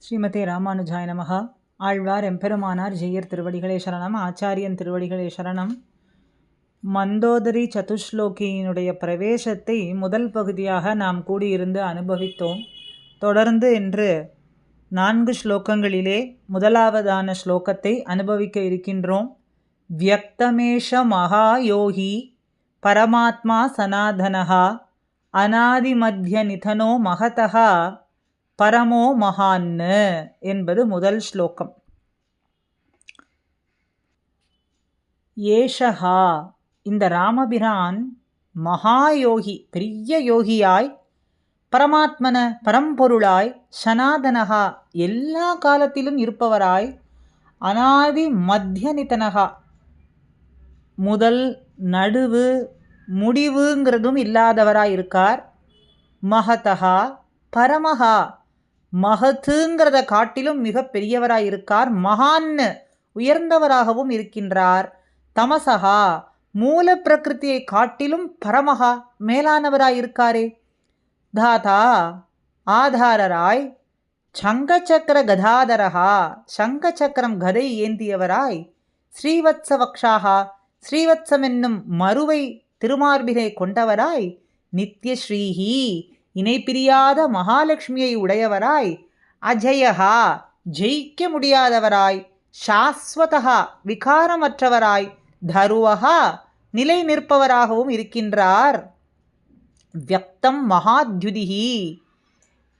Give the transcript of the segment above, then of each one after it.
ஸ்ரீமதே ராமானுஜாய நமஹ. ஆழ்வார் எம்பெருமானார் ஜெய்யர் திருவடிகளே சரணம். ஆச்சாரியன் திருவடிகளே சரணம். மந்தோதரி சதுஷ்லோகியினுடைய பிரவேசத்தை முதல் பகுதியாக நாம் கூடியிருந்து அனுபவித்தோம். தொடர்ந்து இன்று 4 ஸ்லோகங்களிலே முதலாவதான ஸ்லோகத்தை அனுபவிக்க இருக்கின்றோம். வியக்தமேஷ மகாயோகி பரமாத்மா சனாதனஹா அநாதிமத்ய நிதனோ மகதஹா பரமோ மகான்னு என்பது முதல் ஸ்லோகம். ஏஷஹா, இந்த ராமபிரான் மகாயோகி, பெரிய யோகியாய், பரமாத்மன பரம்பொருளாய், சனாதனகா எல்லா காலத்திலும் இருப்பவராய், அநாதி மத்திய நிதனகா முதல் நடுவு முடிவுங்கிறதும் இல்லாதவராய் இருக்கார். மகதஹா பரமஹா, மகத்துங்கிறத காட்டிலும் மிக பெரியவராய் இருக்கார். மகான்னு உயர்ந்தவராகவும் இருக்கின்றார். தமசகா மூல பிரகிருதியை காட்டிலும் பரமகா மேலானவராய் இருக்காரே. தாதா ஆதாரராய், சங்கச்சக்கர கதாதரகா சங்கச்சக்கரம் கதை ஏந்தியவராய், ஸ்ரீவத்சவக்ஷாகா ஸ்ரீவத்சம் என்னும் மறுவை திருமார்பினை கொண்டவராய், நித்யஸ்ரீஹி இணை பிரியாத மகாலட்சுமியை உடையவராய், அஜயஹா ஜெயிக்க முடியாதவராய், சாஸ்வதஹா விகாரமற்றவராய், தருவஹா நிலை நிற்பவராகவும் இருக்கின்றார். வியக்தம் மகாத்யுதிஹி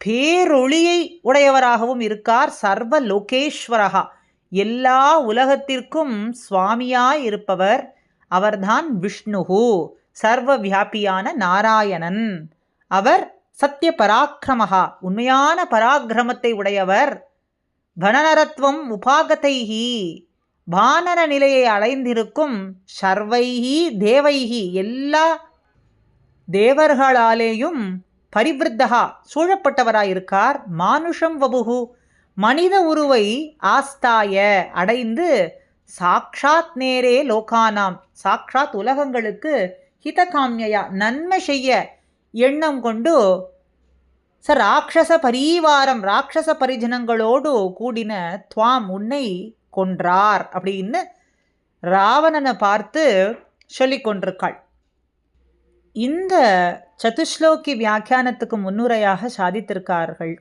பேரொளியை உடையவராகவும் இருக்கார். சர்வ லோகேஸ்வரஹா எல்லா உலகத்திற்கும் சுவாமியாய் இருப்பவர். அவர்தான் விஷ்ணுஹு, சர்வ வியாபியான நாராயணன். அவர் சத்திய பராக்கிரமஹா உண்மையான பராக்கிரமத்தை உடையவர். வனநரத்வம் உபாகதைஹி வானர நிலையை அடைந்திருக்கும். சர்வைஹி தேவைஹி எல்லா தேவர்களாலேயும் பரிவிருத்தகா சூழப்பட்டவராயிருக்கார். மானுஷம் வபுகு மனித உருவை ஆஸ்தாய அடைந்து, சாக்ஷாத் நேரே லோகானாம் சாக்ஷாத் உலகங்களுக்கு ஹிதகாமியா நன்மை செய்ய எண்ணம் கொண்டு, ராட்சச பரீவாரம் ராட்சச பரிஜனங்களோடு கூடின துவாம் உன்னை கொன்றார் அப்படின்னு ராவணனை பார்த்து சொல்லி கொண்டிருக்காள். இந்த சதுஸ்லோகி வியாக்கியானத்துக்கு முன்னுரையாக சாதித்திருக்கார்கள்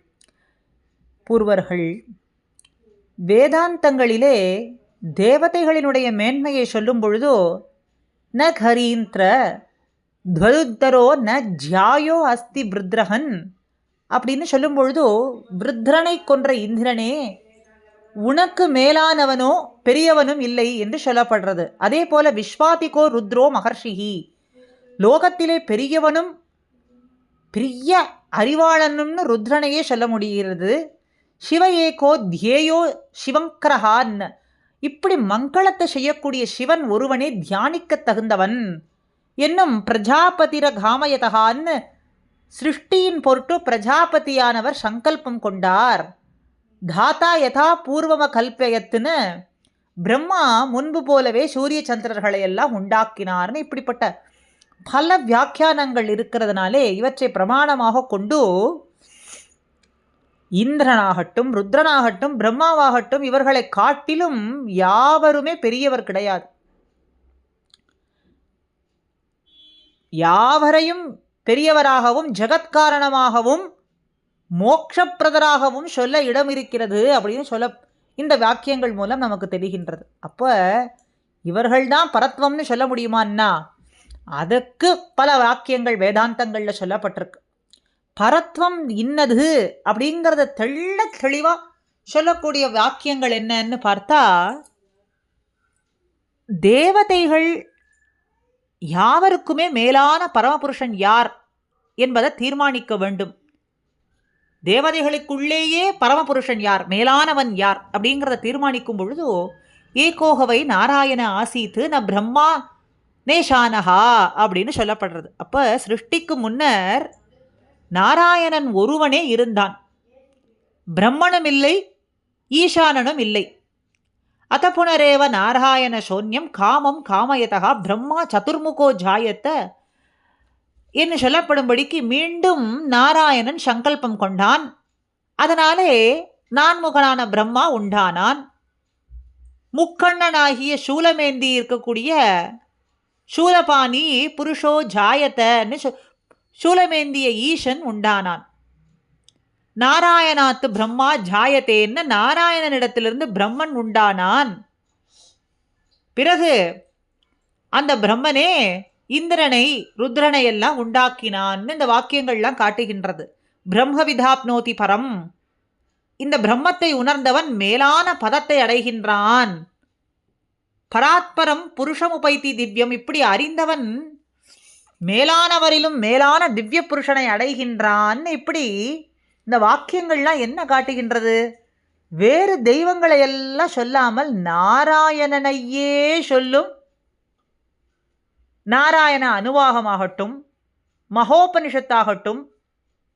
பூர்வர்கள். வேதாந்தங்களிலே தேவதைகளினுடைய மேன்மையை சொல்லும் பொழுதோ ந கரீந்திர துவருத்தரோ ந ஜாயோ அஸ்தி விருத்ரஹன் அப்படின்னு சொல்லும் பொழுதோ, விருத்ரனை கொன்ற இந்திரனே உனக்கு மேலானவனோ பெரியவனும் இல்லை என்று சொல்லப்படுறது. அதே போல விஸ்வாதிகோ ருத்ரோ மகர்ஷிஹி லோகத்திலே பெரியவனும் பெரிய அறிவாளனும்னு ருத்ரனையே சொல்ல முடிகிறது. சிவ ஏகோ தியேயோ சிவங்கரஹான் இப்படி மங்களத்தை செய்யக்கூடிய சிவன் ஒருவனே தியானிக்க தகுந்தவன் என்னும் பிரஜாபதிர காமயதகான்னு சிருஷ்டியின் பொருட்டு பிரஜாபதியானவர் சங்கல்பம் கொண்டார். தாத்தா யதா பூர்வம கல்பயத்துன்னு பிரம்மா முன்பு போலவே சூரிய சந்திரர்களை எல்லாம் உண்டாக்கினார்னு இப்படிப்பட்ட பல வியாக்கியானங்கள் இருக்கிறதுனாலே இவற்றை பிரமாணமாக கொண்டு இந்திரனாகட்டும் ருத்ரனாகட்டும் பிரம்மாவாகட்டும் இவர்களை காட்டிலும் யாவருமே பெரியவர் கிடையாது. யாவரையும் பெரியவராகவும் ஜெகத்காரணமாகவும் மோட்சப்பிரதராகவும் சொல்ல இடம் இருக்கிறது அப்படின்னு சொல்ல இந்த வாக்கியங்கள் மூலம் நமக்கு தெரிகின்றது. அப்போ இவர்கள்தான் பரத்வம்னு சொல்ல முடியுமான்னா அதற்கு பல வாக்கியங்கள் வேதாந்தங்களில் சொல்லப்பட்டிருக்கு. பரத்வம் இன்னது அப்படிங்கிறத தெளிவாக சொல்லக்கூடிய வாக்கியங்கள் என்னன்னு பார்த்தா, தேவதைகள் யாவருக்குமே மேலான பரமபுருஷன் யார் என்பதை தீர்மானிக்க வேண்டும். தேவதைகளுக்குள்ளேயே பரமபுருஷன் யார், மேலானவன் யார் அப்படிங்கிறத தீர்மானிக்கும் பொழுது ஏகோகவை நாராயண ஆசீத்து ந பிரம்மா நேஷானஹா அப்படின்னு சொல்லப்படுறது. அப்போ சிருஷ்டிக்கு முன்னர் நாராயணன் ஒருவனே இருந்தான். பிரம்மனும் இல்லை, ஈசானனும் இல்லை. அத புனரேவ நாராயண சோன்யம் காமம் காமயதா பிரம்மா சதுர்முகோ ஜாயத்த என்று சொல்லப்படும்படிக்கு மீண்டும் நாராயணன் சங்கல்பம் கொண்டான். அதனாலே நான்முகனான பிரம்மா உண்டானான். முக்கண்ணனாகிய சூலமேந்தி இருக்கக்கூடிய சூலபாணி புருஷோ ஜாயத்தன்னு சூலமேந்திய ஈசன் உண்டானான். நாராயணாத்து பிரம்மா ஜாயத்தேன்னு நாராயணனிடத்திலிருந்து பிரம்மன் உண்டானான். பிறகு அந்த பிரம்மனே இந்திரனை ருத்ரனை எல்லாம் உண்டாக்கினான்னு இந்த வாக்கியங்கள்லாம் காட்டுகின்றது. பிரம்மவிதாப்னோதி பரம், இந்த பிரம்மத்தை உணர்ந்தவன் மேலான பதத்தை அடைகின்றான். பராத்பரம் புருஷமுபைத்தி திவ்யம், இப்படி அறிந்தவன் மேலானவரிலும் மேலான திவ்ய புருஷனை அடைகின்றான். இப்படி இந்த வாக்கியங்கள்லாம் என்ன காட்டுகின்றது? வேறு தெய்வங்களை எல்லாம் சொல்லாமல் நாராயணனையே சொல்லும். நாராயண அனுவாகமாகட்டும், மகோபனிஷத்தாகட்டும்,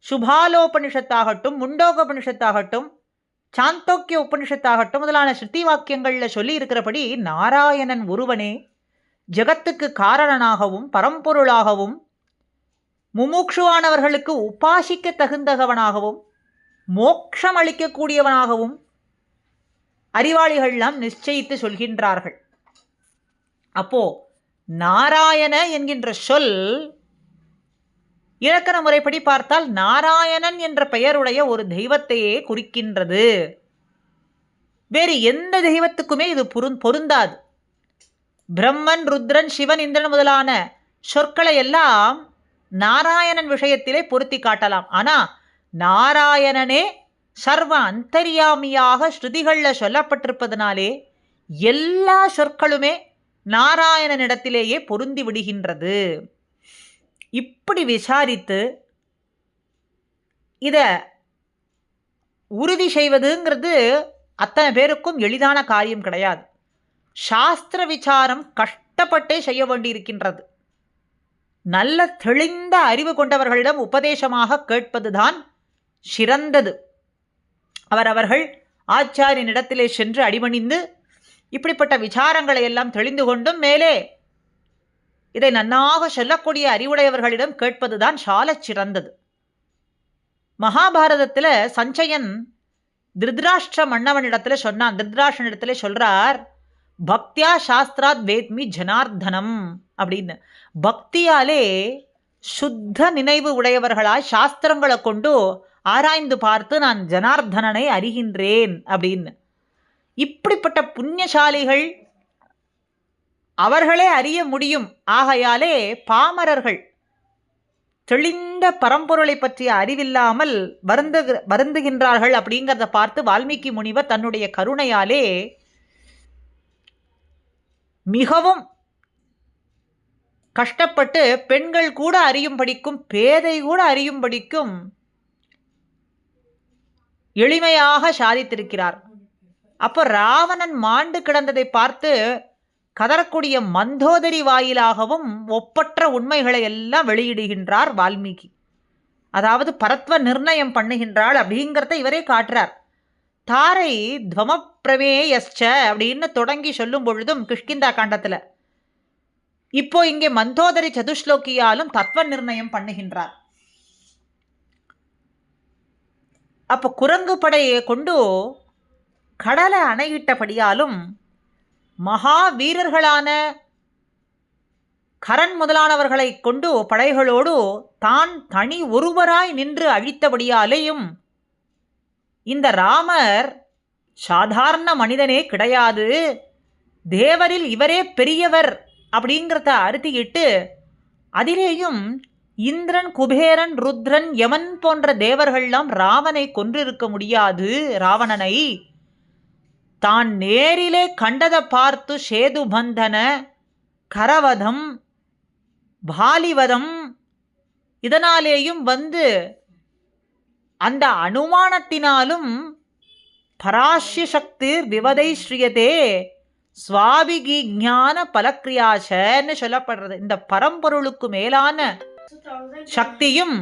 சுபாலோபனிஷத்தாகட்டும், முண்டோகோபனிஷத்தாகட்டும், சாந்தோக்கிய உபனிஷத்தாகட்டும் முதலான ஸ்ருதி வாக்கியங்களில் சொல்லி இருக்கிறபடி நாராயணன் ஒருவனே ஜகத்துக்கு காரணனாகவும் பரம்பொருளாகவும் முமுட்சுவானவர்களுக்கு உபாசிக்க தகுந்தவனாகவும் மோட்சம் அளிக்கக்கூடியவனாகவும் அறிவாளிகள்லாம் நிச்சயித்து சொல்கின்றார்கள். அப்போ நாராயண என்கின்ற சொல் இலக்கண முறைப்படி பார்த்தால் நாராயணன் என்ற பெயருடைய ஒரு தெய்வத்தையே குறிக்கின்றது. வேறு எந்த தெய்வத்துக்குமே இது பொருந்தாது. பிரம்மன், ருத்ரன், சிவன், இந்திரன் முதலான சொற்களை எல்லாம் நாராயணன் விஷயத்திலே பொருத்தி காட்டலாம். ஆனால் நாராயணனே சர்வ அந்தர்யாமியாக ஸ்ருதிகளில் சொல்லப்பட்டிருப்பதனாலே எல்லா சொற்களுமே நாராயணனிடத்திலேயே பொருந்தி விடுகின்றது. இப்படி விசாரித்து இதை உறுதி செய்வதுங்கிறது அத்தனை பேருக்கும் எளிதான காரியம் கிடையாது. சாஸ்திர விசாரம் கஷ்டப்பட்டே செய்ய வேண்டியிருக்கின்றது. நல்ல தெளிந்த அறிவு கொண்டவர்களிடம் உபதேசமாக கேட்பதுதான் சிறந்தது. அவர்கள் ஆச்சாரியனிடத்திலே சென்று அடிபணிந்து இப்படிப்பட்ட விசாரங்களை எல்லாம் தெளிந்து கொண்டும் மேலே இதை நன்னாக சொல்லக்கூடிய அறிவுடையவர்களிடம் கேட்பதுதான் சாலச் சிறந்தது. மகாபாரதத்தில் சஞ்சயன் திருதராஷ்டிர மன்னவனிடத்தில் சொன்னான். திருதராஷ்டிரனிடத்தில் சொல்றார், பக்தியா சாஸ்திராத் வேத்மி ஜனார்தனம் அப்படின்னு. பக்தியாலே சுத்த நினைவு உடையவர்களாய் சாஸ்திரங்களை கொண்டு ஆராய்ந்து பார்த்து நான் ஜனார்தனனை அறிகின்றேன் அப்படின்னு. இப்படிப்பட்ட புண்ணியசாலிகள் அவர்களே அறிய முடியும். ஆகையாலே பாமரர்கள் தெளிந்த பரம்பொருளை பற்றிய அறிவில்லாமல் வருந்துகின்றார்கள் அப்படிங்கிறத பார்த்து வால்மீகி முனிவர் தன்னுடைய கருணையாலே மிகவும் கஷ்டப்பட்டு பெண்கள் கூட அறியும்படிக்கும் பேதை கூட அறியும்படிக்கும் எளிமையாக சாதித்திருக்கிறார். அப்போ ராவணன் மாண்டு கிடந்ததை பார்த்து கதறக்கூடிய மந்தோதரி வாயிலாகவும் ஒப்பற்ற உண்மைகளை எல்லாம் வெளியிடுகின்றார் வால்மீகி. அதாவது பரத்வ நிர்ணயம் பண்ணுகின்றாள் அப்படிங்கிறத இவரே காட்டுறார். தாரை துவமப்பிரமேயஸ்ச அப்படின்னு தொடங்கி சொல்லும் பொழுதும் கிஷ்கிந்தா காண்டத்தில் இப்போ இங்கே மந்தோதரி சதுஸ்லோக்கியாலும் தத்துவ நிர்ணயம் பண்ணுகின்றார். அப்போ குரங்கு படையை கொண்டு கடலை அணையிட்டபடியாலும் மகா வீரர்களான கரண் முதலானவர்களை கொண்டு படைகளோடு தான் தனி ஒருவராய் நின்று அழித்தபடியாலேயும் இந்த ராமர் சாதாரண மனிதனே கிடையாது, தேவரில் இவரே பெரியவர் அப்படிங்கிறத அறுதியிட்டு அதிலேயும் இந்திரன், குபேரன், ருத்ரன், யமன் போன்ற தேவர்கள்லாம் ராவனை கொன்றிருக்க முடியாது. ராவணனை தான் நேரிலே கண்டதை பார்த்து சேதுபந்தன, கரவதம், பாலிவதம் இதனாலேயும் வந்து அந்த அனுமானத்தினாலும் பராசிய சக்தி விவதை ஸ்ரீயதே சுவாபிகிஞான பலக்கிரியாசன்னு சொல்லப்படுறது. இந்த பரம்பொருளுக்கு மேலான சக்தியும்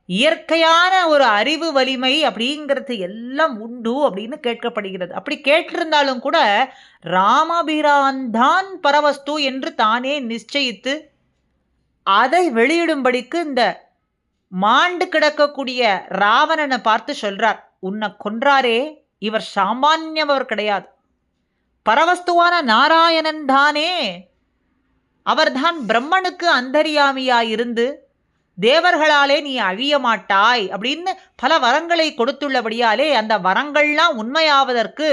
இயற்கையான ஒரு அறிவு வலிமை அப்படிங்கிறது எல்லாம் உண்டு அப்படின்னு கேட்கப்படுகிறது. அப்படி கேட்டிருந்தாலும் கூட ராமபிரான் தான் பரவஸ்து என்று தானே நிச்சயித்து அதை வெளியிடும்படிக்கு இந்த மாண்டு கிடக்கக்கூடிய ராவணனை பார்த்து சொல்றார், உன்னை கொன்றாரே இவர் சாமான்யவர் கிடையாது. பரவஸ்துவான நாராயணன் தானே, அவர்தான் பிரம்மனுக்கு அந்தரியாமியாயிருந்து தேவர்களாலே நீ அழிய மாட்டாய் அப்படின்னு பல வரங்களை கொடுத்துள்ளபடியாலே அந்த வரங்கள்லாம் உண்மையாவதற்கு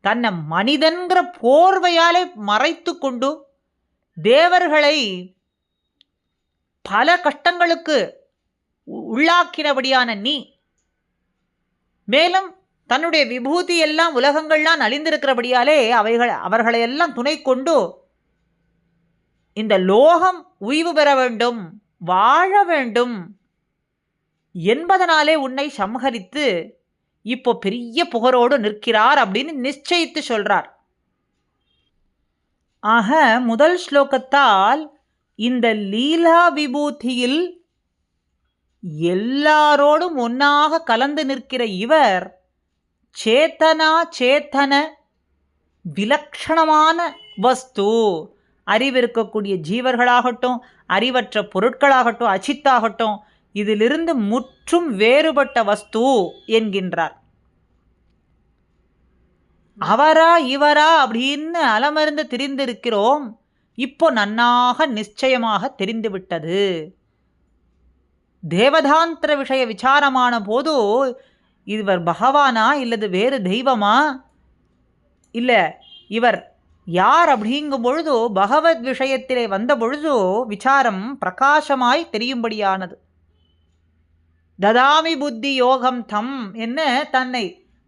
தன்னை மனிதன்கிற போர்வையாலே மறைத்து கொண்டு தேவர்களை பல கஷ்டங்களுக்கு உள்ளாக்கினபடியான நீ, மேலும் தன்னுடைய விபூதி எல்லாம் உலகங்கள்லாம் நலிந்திருக்கிறபடியாலே அவர்களையெல்லாம் துணை கொண்டு இந்த லோகம் உய்வு பெற வேண்டும், வாழ வேண்டும் என்பதனாலே உன்னை சம்ஹரித்து இப்போ பெரிய புகழோடு நிற்கிறார் அப்படின்னு நிச்சயித்து சொல்றார். ஆக முதல் ஸ்லோகத்தால் இந்த லீலா விபூதியில் எல்லாரோடும் ஒன்னாக கலந்து நிற்கிற இவர் சேத்தனா சேத்தன விலக்ஷணமான வஸ்து, அறிவிருக்கக்கூடிய ஜீவர்களாகட்டும், அறிவற்ற பொருட்களாகட்டும், அச்சித்தாகட்டும், இதிலிருந்து முற்றும் வேறுபட்ட வஸ்து என்கின்றார். அவரா இவரா அப்படின்னு அலமர்ந்து தெரிந்திருக்கிறோம், இப்போ நன்னாக நிச்சயமாக தெரிந்துவிட்டது. தேவதாந்திர விஷய விசாரமான போது இவர் பகவானா இல்லது வேறு தெய்வமா, இல்லை இவர் யார் அப்படிங்கும் பொழுது பகவத் விஷயத்திலே வந்த பொழுது விசாரம் பிரகாசமாய் தெரியும்படியானது. ததாமி புத்தி யோகம் தம் என்ன தன்னை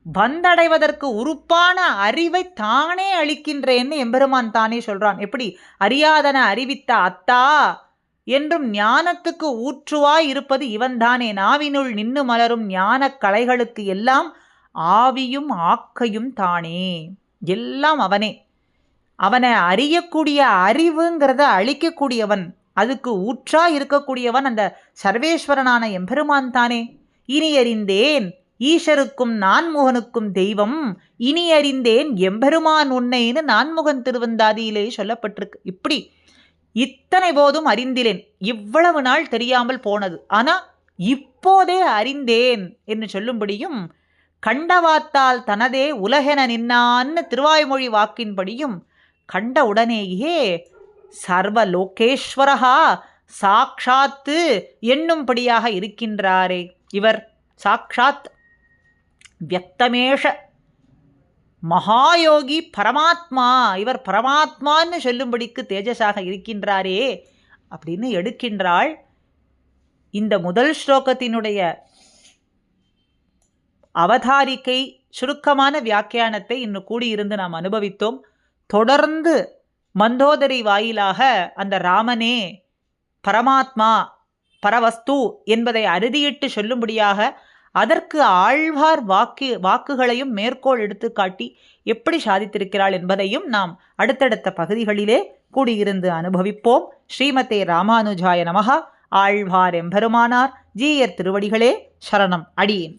வந்தடைவதற்கு உறுப்பான அறிவை தானே அளிக்கின்றேன்னு எம்பெருமான் தானே சொல்றான். எப்படி அறியாதன அறிவித்த அத்தா என்றும் ஞானத்துக்கு ஊற்றுவாய் இருப்பது இவன்தானே, நாவினுள் நின்னு மலரும் ஞான கலைகளுக்கு எல்லாம் ஆவியும் ஆக்கையும் தானே, எல்லாம் அவனே. அவனை அறியக்கூடிய அறிவுங்கிறத அளிக்கக்கூடியவன், அதுக்கு ஊற்றா இருக்கக்கூடியவன் அந்த சர்வேஸ்வரனான எம்பெருமான் தானே. இனி அறிந்தேன் ஈஷருக்கும் நான்முகனுக்கும் தெய்வம், இனி அறிந்தேன் எம்பெருமான் உன்னைன்னு நான்முகன் திருவந்தாதியிலே சொல்லப்பட்டிருக்கு. இப்படி இத்தனை போதும் அறிந்திலேன், இவ்வளவு நாள் தெரியாமல் போனது, ஆனா இப்போதே அறிந்தேன் என்று சொல்லும்படியும், கண்டவாத்தால் தனதே உலகென நின்னான்னு திருவாய்மொழி வாக்கின்படியும் கண்ட உடனேயே சர்வலோகேஸ்வரஹா சாக்ஷாத்து என்னும்படியாக இருக்கின்றாரே. இவர் சாக்ஷாத் வியக்தமேஷ மகாயோகி பரமாத்மா, இவர் பரமாத்மான்னு சொல்லும்படிக்கு தேஜஸாக இருக்கின்றாரே அப்படின்னு எடுக்கின்றாள். இந்த முதல் ஸ்லோகத்தினுடைய அவதாரிக்கை சுருக்கமான வியாக்கியானத்தை இன்னும் கூடியிருந்து நாம் அனுபவித்தோம். தொடர்ந்து மந்தோதரி வாயிலாக அந்த ராமனே பரமாத்மா பரவஸ்து என்பதை அறுதியிட்டு சொல்லும்படியாக அதற்கு ஆழ்வார் வாக்குகளையும் மேற்கோள் எடுத்து காட்டி எப்படி சாதித்திருக்கிறாள் என்பதையும் நாம் அடுத்தடுத்த பகுதிகளிலே கூடியிருந்து அனுபவிப்போம். ஸ்ரீமதே ராமானுஜாய நமஹ. ஆழ்வார் எம்பெருமானார் ஜீயர் திருவடிகளே சரணம். அடியேன்.